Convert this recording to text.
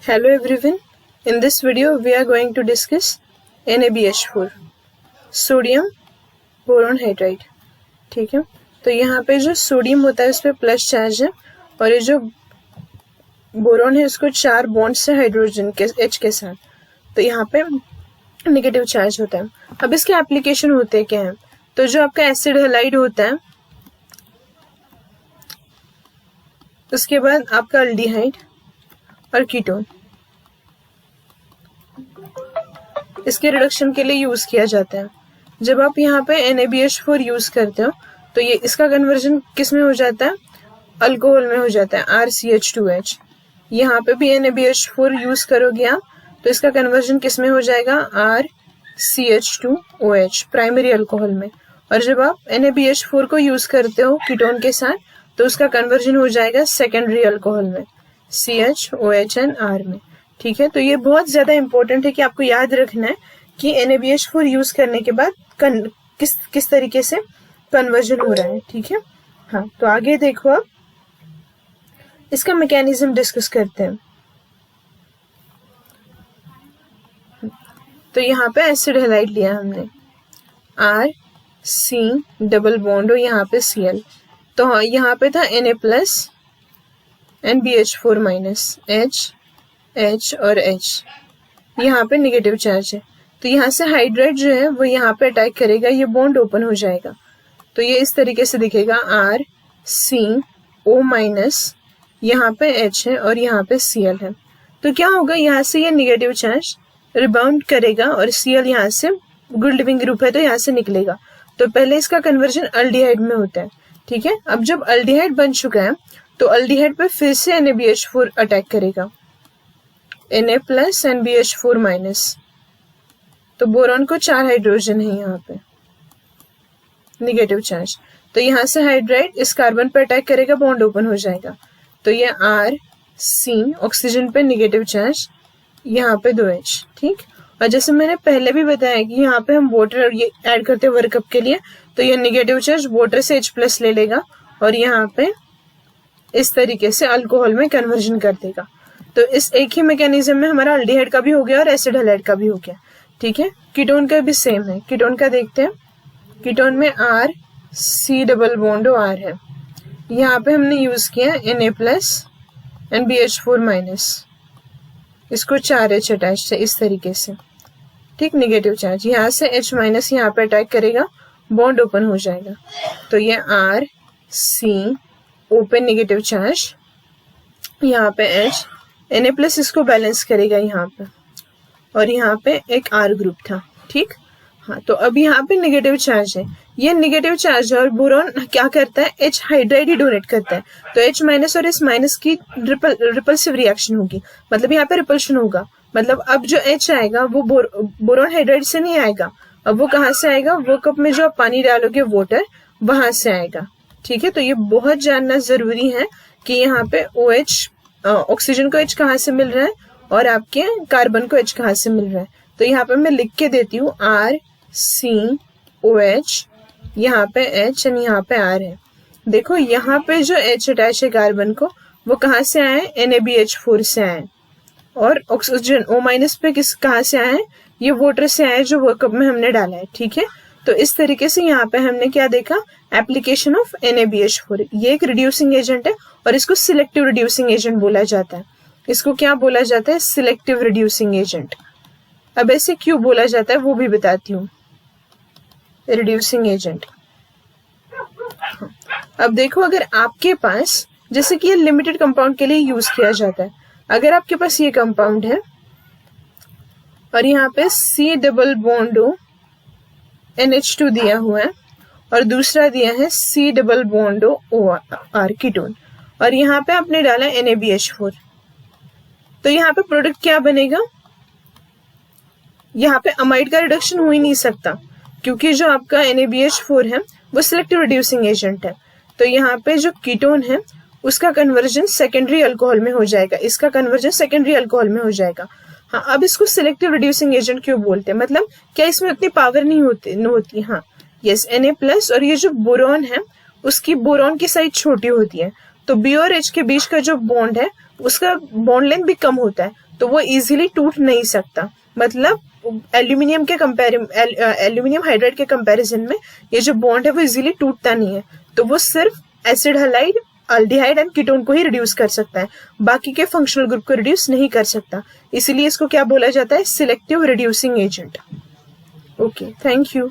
Hello everyone. In this video we are going to discuss NaBH4 sodium boron hydride. ठीक है, तो यहाँ पे जो सोडियम होता है उस पर प्लस चार्ज है और ये जो बोरोन है उसको 4 बॉन्ड से हाइड्रोजन के H के साथ, तो यहाँ पे नेगेटिव चार्ज होता है। अब इसके एप्लीकेशन होते क्या है, तो जो आपका एसिड हैलाइड होता है उसके बाद आपका अल्डिहाइड और कीटोन, इसके रिडक्शन के लिए यूज किया जाता है। जब आप यहाँ पे NaBH4 यूज करते हो तो ये इसका कन्वर्जन किस में हो जाता है, अल्कोहल में हो जाता है, RCH2H। यहाँ पे भी NaBH4 यूज करोगे आप तो इसका कन्वर्जन किस में हो जाएगा, RCH2OH, प्राइमरी अल्कोहल में। और जब आप NaBH4 को यूज करते हो कीटोन के साथ तो उसका कन्वर्जन हो जाएगा सेकेंडरी अल्कोहल में, CHOHNR में। ठीक है, तो ये बहुत ज्यादा इंपॉर्टेंट है कि आपको याद रखना है कि NaBH4 यूज करने के बाद किस तरीके से कन्वर्जन हो रहा है। ठीक है, हाँ, तो आगे देखो अब इसका मैकेनिज्म डिस्कस करते हैं। तो यहाँ पे एसिड हैलाइड लिया हमने, RC डबल बॉन्ड और यहाँ पे Cl, तो यहाँ पे था Na plus and BH4 minus, H और H, यहाँ पे नेगेटिव चार्ज है। तो यहाँ से हाइड्राइड जो है वो यहाँ पे अटैक करेगा, ये बॉन्ड ओपन हो जाएगा, तो ये इस तरीके से दिखेगा, RCO माइनस, यहाँ पे H है और यहाँ पे Cl है। तो क्या होगा, यहाँ से ये नेगेटिव चार्ज रिबाउंड करेगा और Cl यहाँ से गुड लिविंग ग्रुप है तो यहाँ से निकलेगा। तो पहले इसका कन्वर्जन अल्डिहाइड में होता है। ठीक है, अब जब अल्डिहाइड बन चुका है तो अल्डिहाइड पे फिर से NaBH4 अटैक करेगा, Na plus and BH4 minus, तो बोरॉन को 4 हाइड्रोजन है यहाँ पे, नेगेटिव चार्ज। तो यहाँ से हाइड्राइड इस कार्बन पे अटैक करेगा, बॉन्ड ओपन हो जाएगा, तो ये RC ऑक्सीजन पे नेगेटिव चार्ज, यहाँ पे 2H। ठीक, और जैसे मैंने पहले भी बताया कि यहाँ पे हम वाटर ये ऐड करते हैं वर्क कप के लिए, तो ये नेगेटिव चार्ज वाटर से H प्लस ले लेगा और यहाँ पे इस तरीके से अल्कोहल में कन्वर्जन कर देगा। तो इस एक ही मैकेनिज्म में हमारा अल्डिहाइड का भी हो गया और एसिड हैलाइड का भी हो गया। ठीक है, कीटोन का भी सेम है। कीटोन का देखते हैं, कीटोन में RC डबल बॉन्ड R है, यहाँ पे हमने यूज किया Na plus and BH4 minus, इसको 4H अटैच है इस तरीके से। ठीक, नेगेटिव चार्ज, यहाँ से H माइनस यहाँ पे अटैक करेगा, बॉन्ड ओपन हो जाएगा, तो ये RC ओपन नेगेटिव चार्ज, यहाँ पे H, Na प्लस इसको बैलेंस करेगा यहाँ पे, और यहाँ पे एक R ग्रुप था। ठीक, हाँ, तो अब यहाँ पे नेगेटिव चार्ज है, ये नेगेटिव चार्ज है और बोरॉन क्या करता है, H हाइड्राइड ही डोनेट करता है, तो H माइनस और इस माइनस की रिपल्सिव रिएक्शन होगी, मतलब यहाँ पे रिपल्शन होगा। मतलब अब जो H आएगा वो बोरॉन हाइड्राइड से नहीं आएगा, अब वो कहाँ से आएगा, वो कप में जो आप पानी डालोगे वाटर, वहां से आएगा। ठीक है, तो ये बहुत जानना जरूरी है कि यहाँ पे OH ऑक्सीजन को H कहाँ से मिल रहा है और आपके कार्बन को H कहाँ से मिल रहा है। तो यहाँ पे मैं लिख के देती हूँ, RCOH, यहाँ पे H एंड यहाँ पे R है। देखो यहाँ पे जो H अटैच है कार्बन को, वो कहाँ से आया है, NaBH4 से आया है, और ऑक्सीजन O माइनस पे कहाँ से आया है, ये वाटर से आया है जो वर्क कप में हमने डाला है। ठीक है, तो इस तरीके से यहाँ पे हमने क्या देखा, एप्लीकेशन ऑफ NaBH4। ये एक रिड्यूसिंग एजेंट है और इसको सिलेक्टिव रिड्यूसिंग एजेंट बोला जाता है। इसको क्या बोला जाता है, सिलेक्टिव रिड्यूसिंग एजेंट। अब ऐसे क्यों बोला जाता है वो भी बताती हूँ, रिड्यूसिंग एजेंट। अब देखो, अगर आपके पास, जैसे कि ये लिमिटेड कंपाउंड के लिए यूज किया जाता है, अगर आपके पास ये कंपाउंड है और यहाँ पे C डबल बॉन्ड NH2 दिया हुआ है और दूसरा दिया है C double bond OR ketone, और यहाँ पे आपने डाला NaBH4, तो यहाँ पे प्रोडक्ट क्या बनेगा, यहाँ पे अमाइड का रिडक्शन हो ही नहीं सकता क्योंकि जो आपका NaBH4 है वो सिलेक्टिव रिड्यूसिंग एजेंट है। तो यहाँ पे जो कीटोन है उसका कन्वर्जन सेकेंडरी अल्कोहल में हो जाएगा, इसका कन्वर्जन सेकेंडरी अल्कोहल में हो जाएगा। हाँ, अब इसको सिलेक्टिव रिड्यूसिंग एजेंट क्यों बोलते हैं, मतलब क्या इसमें उतनी पावर नहीं होती। हाँ, यस, Na प्लस और ये जो बोरॉन है उसकी बोरॉन की साइज छोटी होती है, तो B और H के बीच का जो बॉन्ड है उसका बॉन्ड लेंथ भी कम होता है, तो वो इजीली टूट नहीं सकता। मतलब एल्यूमिनियम हाइड्राइड के कंपैरिजन में ये जो बॉन्ड है वो इजीली टूटता नहीं है, तो वो सिर्फ acid halide, aldehyde and ketone को ही रिड्यूस कर सकता है, बाकी के फंक्शनल ग्रुप को रिड्यूस नहीं कर सकता। इसीलिए इसको क्या बोला जाता है, selective reducing agent. Okay, thank you.